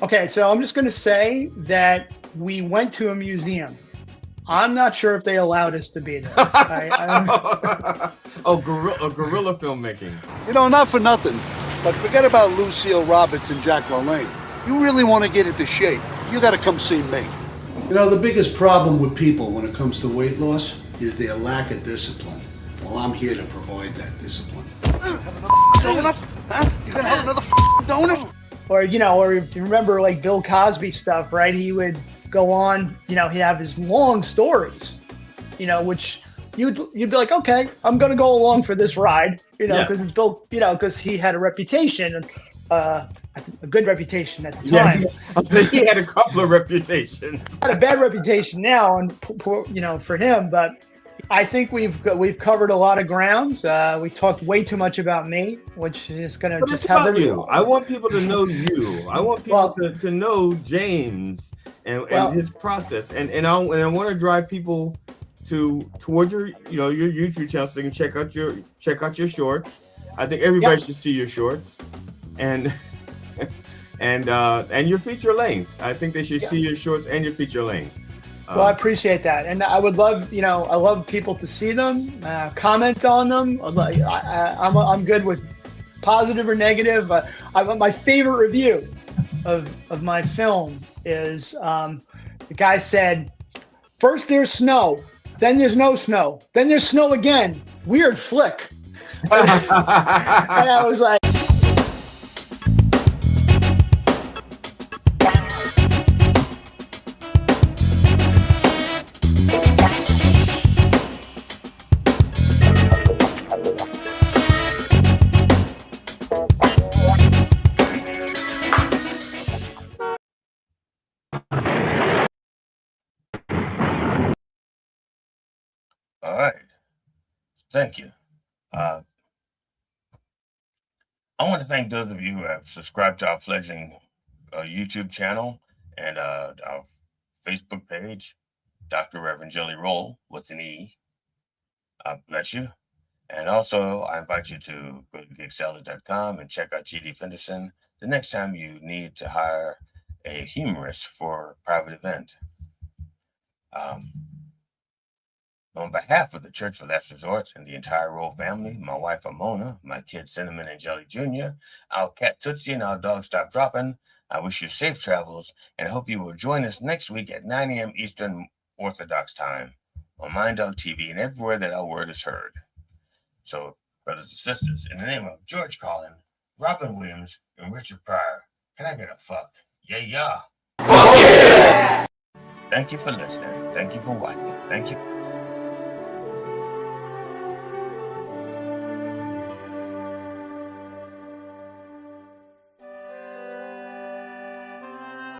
Okay, so I'm just going to say that we went to a museum. I'm not sure if they allowed us to be there. Guerrilla filmmaking. You know, not for nothing, but forget about Lucille Roberts and Jack LaLanne. You really want to get into shape, you got to come see me. You know, the biggest problem with people when it comes to weight loss is their lack of discipline. Well, I'm here to provide that discipline. Donut? Huh? You gonna have another donut? Or if you remember like Bill Cosby stuff, right? He would go on, he'd have his long stories, which you'd be like, okay, I'm going to go along for this ride, because it's Bill, because he had a reputation, a good reputation at the time. Yeah, I'll say he had a couple of reputations. Had a bad reputation now, and for him, but I think we've covered a lot of grounds. We talked way too much about me, which is going to just have you. I want people to know you. I want people to know James and his process, and I want to drive people towards your YouTube channel so they can check out your shorts. I think everybody should see your shorts, and your feature length. I think they should see your shorts and your feature length. Well, I appreciate that, and I would love, I love people to see them, comment on them. I'm good with positive or negative. My favorite review of my film is the guy said, "First there's snow, then there's no snow, then there's snow again. Weird flick." And I was like. All right. Thank you. I want to thank those of you who have subscribed to our fledgling YouTube channel and our Facebook page, Dr. Reverend Jelly Roll with an E. Bless you. And also, I invite you to go to gigsalad.com and check out GD Fenderson the next time you need to hire a humorist for a private event. On behalf of the Church of Last Resort and the entire Roll family, my wife Amona, my kids Cinnamon and Jelly Jr., our cat Tootsie, and our dog Stop Dropping, I wish you safe travels and hope you will join us next week at 9 a.m. Eastern Orthodox Time on Mind Dog TV and everywhere that our word is heard. So, brothers and sisters, in the name of George Carlin, Robin Williams, and Richard Pryor, can I get a fuck? Yeah. Fuck yeah! Thank you for listening. Thank you for watching. Thank you.